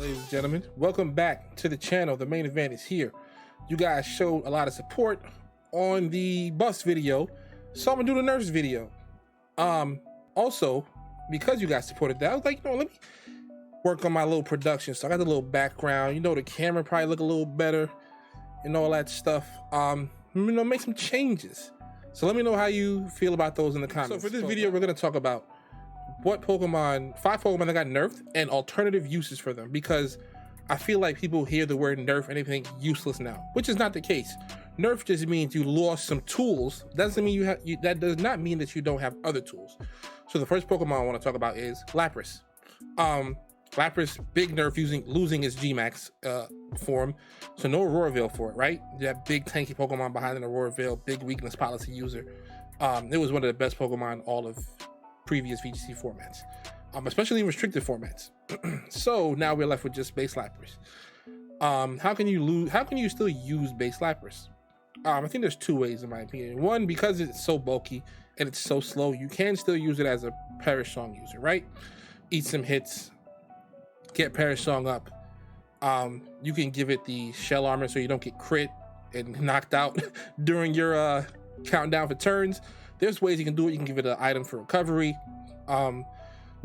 ladies and gentlemen, welcome back to the channel. The main event is here. You guys showed a lot of support on the bus video, so I'm gonna do the Nerfs video. Also, because you guys supported that, I was like, let me work on my little production. So I got the little background, the camera probably look a little better and all that stuff. Make some changes. So let me know how you feel about those in the comments. So for this video, we're gonna talk about five Pokemon that got nerfed and alternative uses for them, because I feel like people hear the word nerf and they think useless now, which is not the case. Nerf just means you lost some tools. Doesn't mean that does not mean that you don't have other tools. So the first Pokemon I want to talk about is Lapras. Lapras, big nerf losing its G-Max form. So no Aurora Veil for it, right? That big tanky Pokemon behind an Aurora Veil, big weakness policy user. It was one of the best Pokemon all of previous VGC formats, especially restricted formats. So now we're left with just base Lapras. How can you still use base Lapras? I think there's two ways in my opinion. One, because it's so bulky and it's so slow, you can still use it as a Perish Song user, right? Eat some hits, get Perish Song up. You can give it the shell armor so you don't get crit and knocked out during your countdown for turns. There's ways you can do it. You can give it an item for recovery. You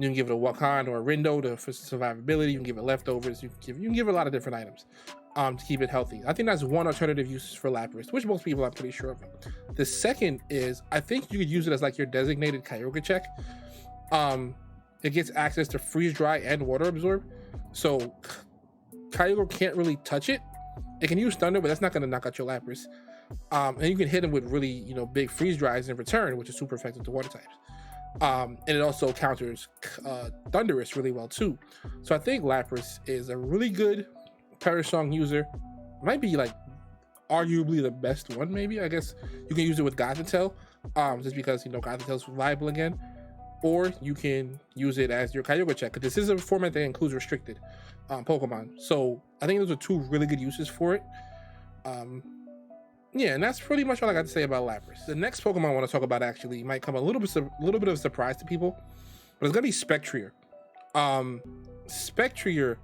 can give it a Wakan or a Rindo for survivability. You can give it leftovers. You can give it a lot of different items to keep it healthy. I think that's one alternative use for Lapras, which most people are pretty sure of. The second is, I think you could use it as like your designated Kyogre check. It gets access to freeze dry and water absorb. So Kyogre can't really touch it. It can use Thunder, but that's not going to knock out your Lapras. And you can hit him with really, big freeze dries in return, which is super effective to water types. And it also counters Thunderous really well too. So I think Lapras is a really good Perish Song user. Might be like arguably the best one, maybe. I guess you can use it with Gothitelle, just because Gothitelle's viable again. Or you can use it as your Kyogre check, because this is a format that includes restricted Pokemon. So I think those are two really good uses for it. Yeah, and that's pretty much all I got to say about Lapras. The next Pokemon I want to talk about actually might come a little bit of a surprise to people, but it's gonna be Spectrier. Spectrier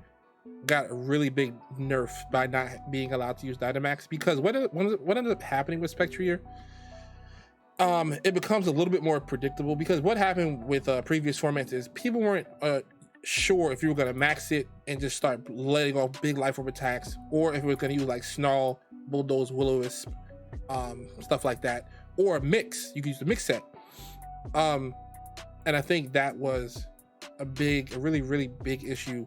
got a really big nerf by not being allowed to use Dynamax, because what ended up happening with Spectrier, it becomes a little bit more predictable, because what happened with previous formats is people weren't sure if you were going to max it and just start letting off big life orb attacks, or if it was going to use like Snarl, Bulldoze, Will-O-Wisp, stuff like that, or a mix. You could use the mix set. And I think that was a really, really big issue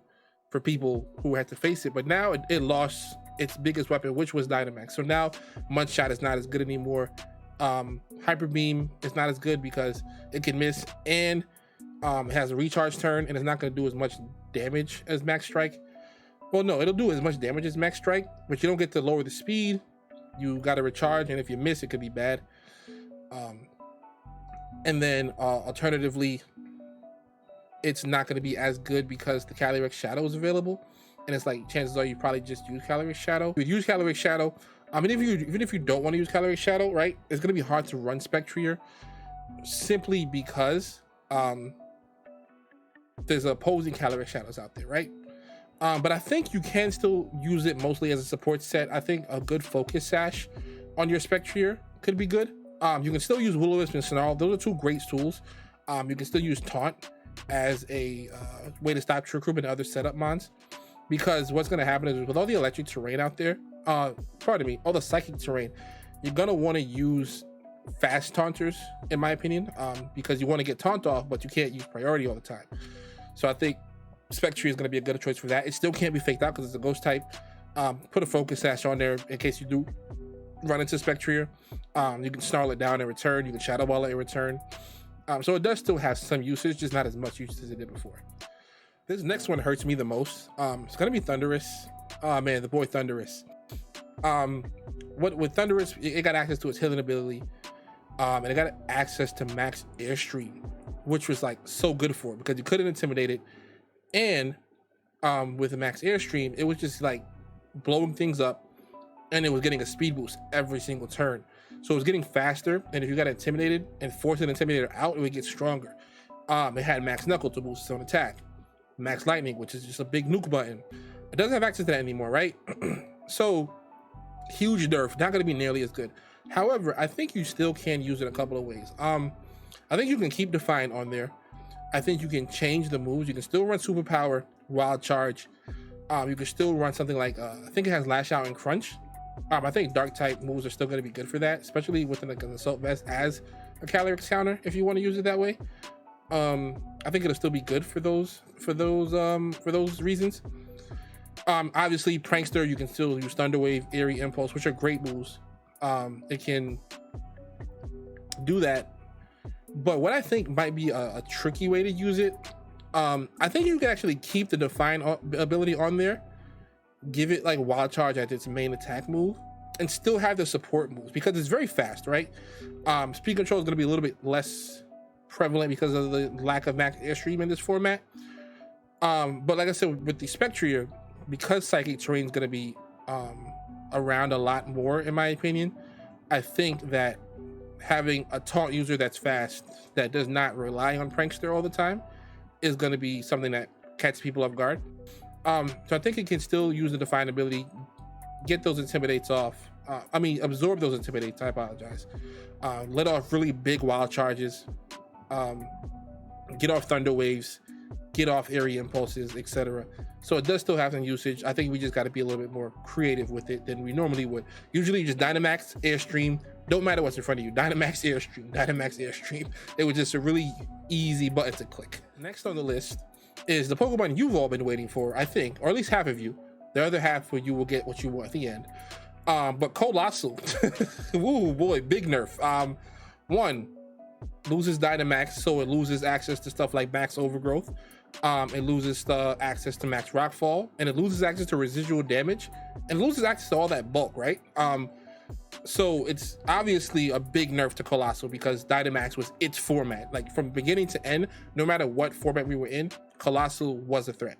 for people who had to face it. But now it lost its biggest weapon, which was Dynamax. So now Mudshot is not as good anymore. Hyper Beam is not as good because it can miss, and it has a recharge turn, and it's not going to do as much damage as Max Strike. Well, no, it'll do as much damage as Max Strike, but you don't get to lower the speed. You got to recharge, and if you miss, it could be bad. And then alternatively, it's not going to be as good because the Calyrex Shadow is available, and it's like chances are you probably just use Calyrex Shadow. You use Calyrex Shadow. Even if you don't want to use Calyrex Shadow, right, it's going to be hard to run Spectrier, simply because there's opposing Calyrex Shadows out there, right? But I think you can still use it mostly as a support set. I think a good Focus Sash on your Spectrier could be good. You can still use Will-O-Wisp and Snarl. Those are two great tools. You can still use Taunt as a way to stop Trick Room and other setup mons, because what's going to happen is with all the electric terrain out there, all the psychic terrain, you're going to want to use fast taunters, in my opinion, because you want to get taunt off, but you can't use priority all the time. So I think Spectrier is going to be a good choice for that. It still can't be faked out because it's a ghost type. Put a Focus Sash on there in case you do run into Spectrier. You can Snarl it down in return. You can Shadow Ball it in return. So it does still have some usage, just not as much usage as it did before. This next one hurts me the most. It's going to be Thunderous. Oh man, the boy Thunderous. With Thunderous, it got access to its healing ability, and it got access to max airstream, which was like so good for it because you couldn't intimidate it, and with the max airstream, it was just like blowing things up, and it was getting a speed boost every single turn. So it was getting faster, and if you got intimidated and forced an intimidator out, it would get stronger. It had max knuckle to boost its own attack, max lightning, which is just a big nuke button. It doesn't have access to that anymore, right? So huge nerf, not going to be nearly as good. However, I think you still can use it a couple of ways. I think you can keep Define on there. I think you can change the moves. You can still run Superpower, Wild Charge. You can still run something like I think it has Lash Out and Crunch. I think Dark type moves are still going to be good for that, especially within like an Assault Vest as a Calyrex counter if you want to use it that way. I think it'll still be good for those reasons. Obviously Prankster, you can still use Thunder Wave, Airy Impulse, which are great moves. It can do that, but what I think might be a tricky way to use it, I think you can actually keep the Define ability on there, give it like Wild Charge as its main attack move, and still have the support moves because it's very fast, right? Speed Control is going to be a little bit less prevalent because of the lack of max airstream in this format. But like I said, with the Spectria, because Psychic Terrain is going to be around a lot more, in my opinion, I think that having a taunt user that's fast, that does not rely on Prankster all the time, is going to be something that catches people off guard. So I think it can still use the Define ability, get those Intimidates off. Absorb those Intimidates, I apologize. Let off really big Wild Charges, get off Thunder Waves, get off Airy Impulses, etc. So it does still have some usage. I think we just got to be a little bit more creative with it than we normally would. Usually you just Dynamax, Airstream, don't matter what's in front of you. Dynamax, Airstream, Dynamax, Airstream. It was just a really easy button to click. Next on the list is the Pokemon you've all been waiting for, I think, or at least half of you. The other half of you will get what you want at the end. But Colossal, ooh boy, big nerf. One, loses Dynamax, so it loses access to stuff like Max Overgrowth. It loses access to Max Rockfall, and it loses access to residual damage, and loses access to all that bulk, right? So it's obviously a big nerf to Colossal because Dynamax was its format. Like from beginning to end, no matter what format we were in, Colossal was a threat.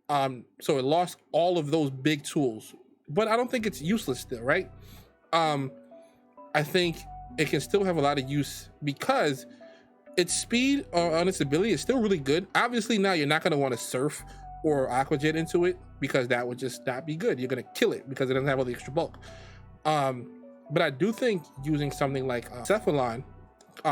So it lost all of those big tools, but I don't think it's useless still, right? I think it can still have a lot of use because its speed on its ability is still really good. Obviously now you're not going to want to Surf or Aqua Jet into it because that would just not be good. You're going to kill it because it doesn't have all the extra bulk. But I do think using something like Cephalon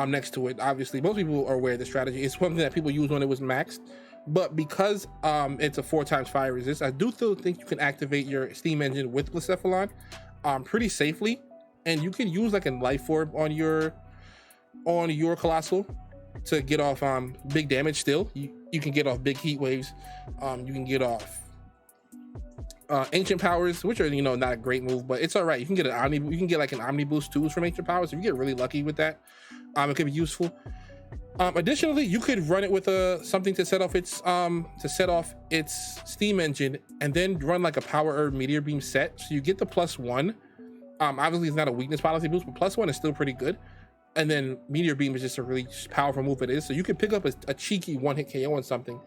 next to it, obviously most people are aware of the strategy. It's something that people used when it was maxed, but because it's a 4x fire resist, I do still think you can activate your Steam Engine with Cephalon pretty safely, and you can use like a Life Orb on your Colossal to get off big damage. Still, you can get off big heat waves. You can get off Ancient Powers, which are not a great move, but it's all right. You can get you can get like an Omni Boost tools from Ancient Powers. If you get really lucky with that, it could be useful. Additionally, you could run it with something to set off its Steam Engine, and then run like a Power Herb Meteor Beam set, so you get the +1. Obviously, it's not a weakness policy boost, but +1 is still pretty good. And then Meteor Beam is just a really powerful move it is. So you can pick up a cheeky one-hit KO on something,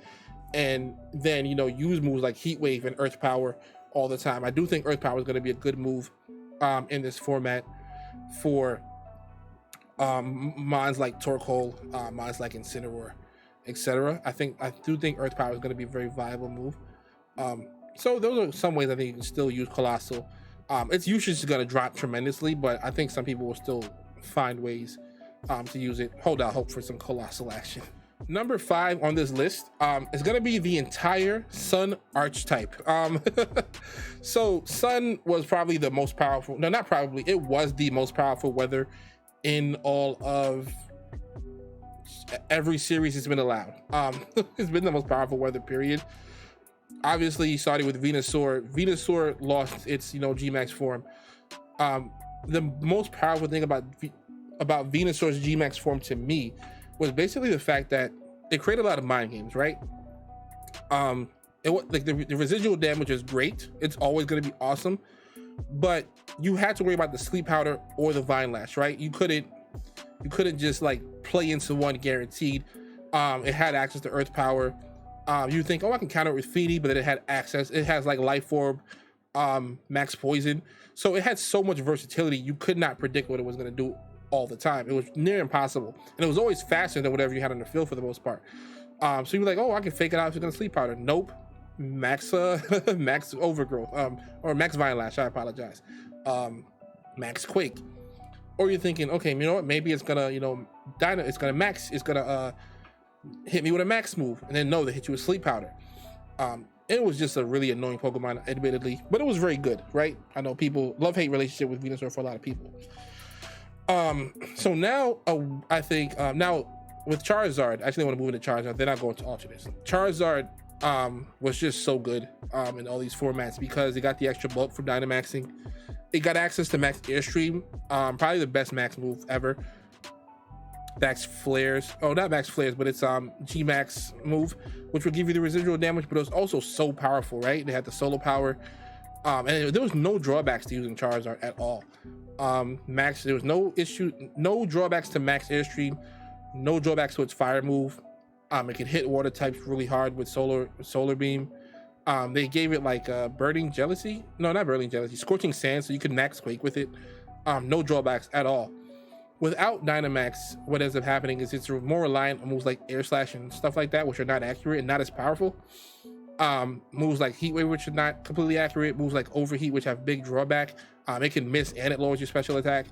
and then use moves like Heat Wave and Earth Power all the time. I do think Earth Power is going to be a good move in this format for mons like Torkoal, mons like Incineroar, etc. I do think Earth Power is going to be a very viable move. So those are some ways I think you can still use Colossal. Its usage is going to drop tremendously, but I think some people will still find ways to use it. Hold out hope for some Colossal action. Number 5 on this list is going to be the entire Sun Archetype. So Sun was probably the most powerful, no, not probably, it was the most powerful weather in all of every series it's been allowed. It's been the most powerful weather, period. Obviously, starting with Venusaur. Venusaur lost its G-Max form. The most powerful thing about Venusaur's G-Max form to me was basically the fact that it created a lot of mind games, right? The residual damage is great. It's always going to be awesome, but you had to worry about the Sleep Powder or the Vine Lash, right? You couldn't just like play into one guaranteed. It had access to Earth Power. You think, oh, I can counter it with Feeny, but then it had access. It has like Life Orb, Max Poison. So it had so much versatility. You could not predict what it was going to do all the time. It was near impossible. And it was always faster than whatever you had on the field for the most part. So you were like, oh, I can fake it out if it's going to Sleep Powder. Nope. max max overgrowth, or max Violash, I apologize, max Quake. Or you're thinking, okay, you know what, maybe it's gonna, it's gonna hit me with a max move, and then no, they hit you with Sleep Powder. It was just a really annoying Pokemon, admittedly, but it was very good, right? I know people love-hate relationship with Venusaur for a lot of people. So now, I think, now with Charizard, actually I want to move into Charizard, then I'll go into alternates. Charizard was just so good in all these formats because it got the extra bulk from Dynamaxing. It got access to Max Airstream, probably the best Max move ever. Max Flares, oh, not Max Flares, but it's G-Max move, which will give you the residual damage, but it was also so powerful, right? They had the solo power, and there was no drawbacks to using Charizard at all. There was no drawbacks to Max Airstream, no drawbacks to its fire move. It can hit water types really hard with solar beam. They gave it like burning jealousy, no, not burning jealousy, scorching sand, so you could max Quake with it. No drawbacks at all. Without Dynamax, what ends up happening is it's more reliant on moves like Air Slash and stuff like that, which are not accurate and not as powerful. Moves like Heat Wave, which are not completely accurate. Moves like Overheat, which have big drawback. It can miss and it lowers your special attack.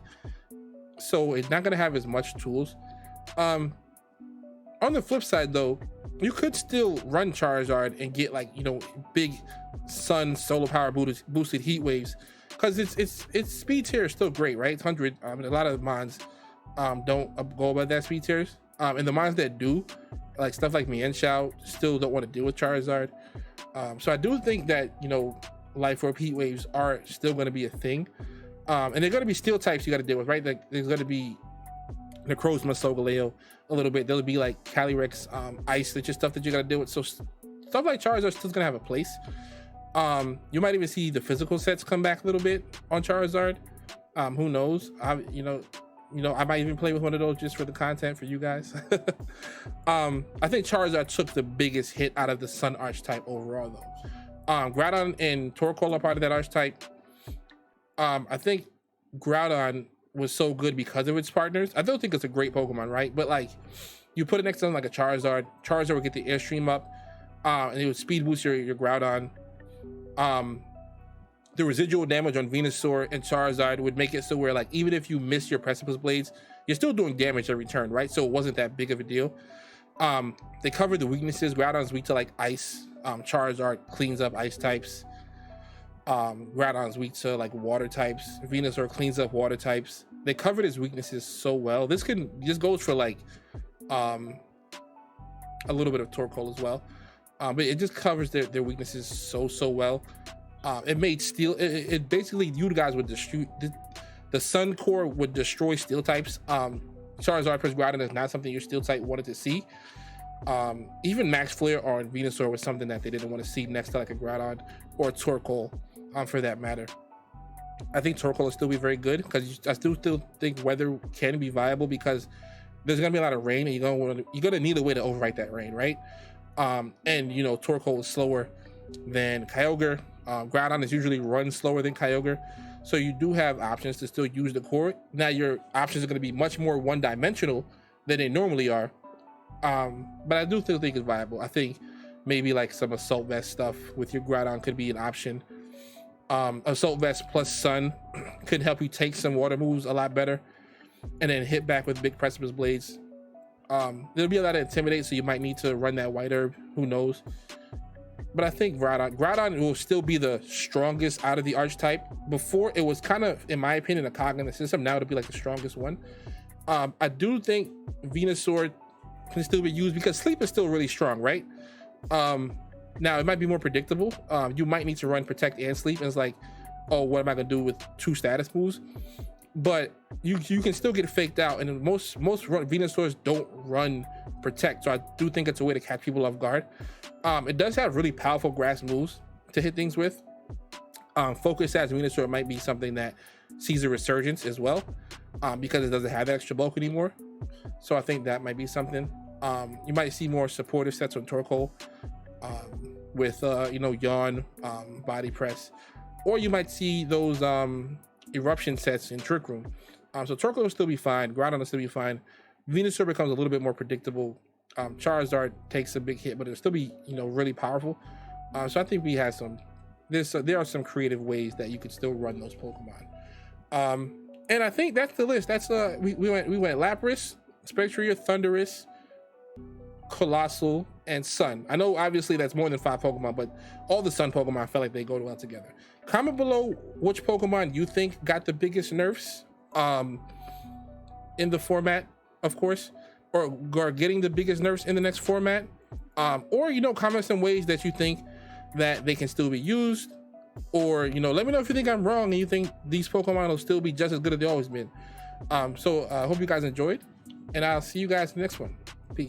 So it's not going to have as much tools. On the flip side, though, you could still run Charizard and get like, big Sun solar power boosted Heat Waves, because its speed tier is still great, right? It's 100. A lot of mons don't go above that speed tiers, and the mons that do, like stuff like Mienshao, still don't want to deal with Charizard. So I do think that Life Orb Heat Waves are still going to be a thing, and they're going to be steel types you got to deal with, right? Like there's going to be Necrozma, Solgaleo a little bit. There'll be like Calyrex, Ice, that's just stuff that you got to deal with. So stuff like Charizard still going to have a place. You might even see the physical sets come back a little bit on Charizard. Who knows? I might even play with one of those just for the content for you guys. I think Charizard took the biggest hit out of the Sun archetype overall, though. Groudon and Torkoal are part of that archetype. I think Groudon was so good because of its partners. I don't think it's a great Pokemon, right? But like, you put it next to something like a Charizard would get the Airstream up, and it would speed boost your Groudon. The residual damage on Venusaur and Charizard would make it so where, like, even if you miss your Precipice Blades, you're still doing damage every turn, right? So it wasn't that big of a deal. They covered the weaknesses. Groudon's weak to like Ice. Charizard cleans up Ice types. Groudon's weak to like water types. Venusaur cleans up water types. They covered his weaknesses so well. This goes for like a little bit of Torkoal as well. But it just covers their weaknesses so well. It made steel. It basically, you guys would destroy the Sun Core would destroy steel types. Charizard plus Groudon is not something your steel type wanted to see. Even Max Flare on Venusaur was something that they didn't want to see next to like a Groudon or a Torkoal, for that matter. I think Torkoal will still be very good because I still think weather can be viable because there's gonna be a lot of rain and you're gonna need a way to overwrite that rain, right? And Torkoal is slower than Kyogre. Groudon is usually run slower than Kyogre, so you do have options to still use the core. Now your options are going to be much more one-dimensional than they normally are, but I do still think it's viable. I think maybe like some Assault Vest stuff with your Groudon could be an option. Assault Vest plus Sun could help you take some water moves a lot better and then hit back with big Precipice Blades. There'll be a lot of Intimidate, so you might need to run that White Herb, who knows. But I think Groudon will still be the strongest out of the archetype. Before, it was kind of, in my opinion, a cog in the system. Now it'll be like the strongest one. I do think Venusaur can still be used because Sleep is still really strong, right? Now it might be more predictable. You might need to run Protect and Sleep, and it's like, oh, what am I gonna do with 2 status moves? But you can still get faked out, and most Venusaurs don't run Protect, so I do think it's a way to catch people off guard. It does have really powerful grass moves to hit things with. Focus as Venusaur might be something that sees a resurgence as well, because it doesn't have that extra bulk anymore. So I think that might be something. You might see more supportive sets on Torkoal with Yawn, Body Press, or you might see those Eruption sets in Trick Room. So Torkoal will still be fine. Groudon will still be fine. Venusaur becomes a little bit more predictable. Charizard takes a big hit, but it'll still be really powerful. So I think we had some. There are some creative ways that you could still run those Pokemon. And I think that's the list. That's we went Lapras, Spectria, Thunderous, Colossal, and Sun. I know obviously that's more than 5 Pokemon, but all the Sun Pokemon felt like they go well together. Comment below which Pokemon you think got the biggest nerfs in the format, of course, or are getting the biggest nerfs in the next format. Or, you know, comment some ways that you think that they can still be used, or, you know, let me know if you think I'm wrong and you think these Pokemon will still be just as good as they always been. So I hope you guys enjoyed, and I'll see you guys in the next one.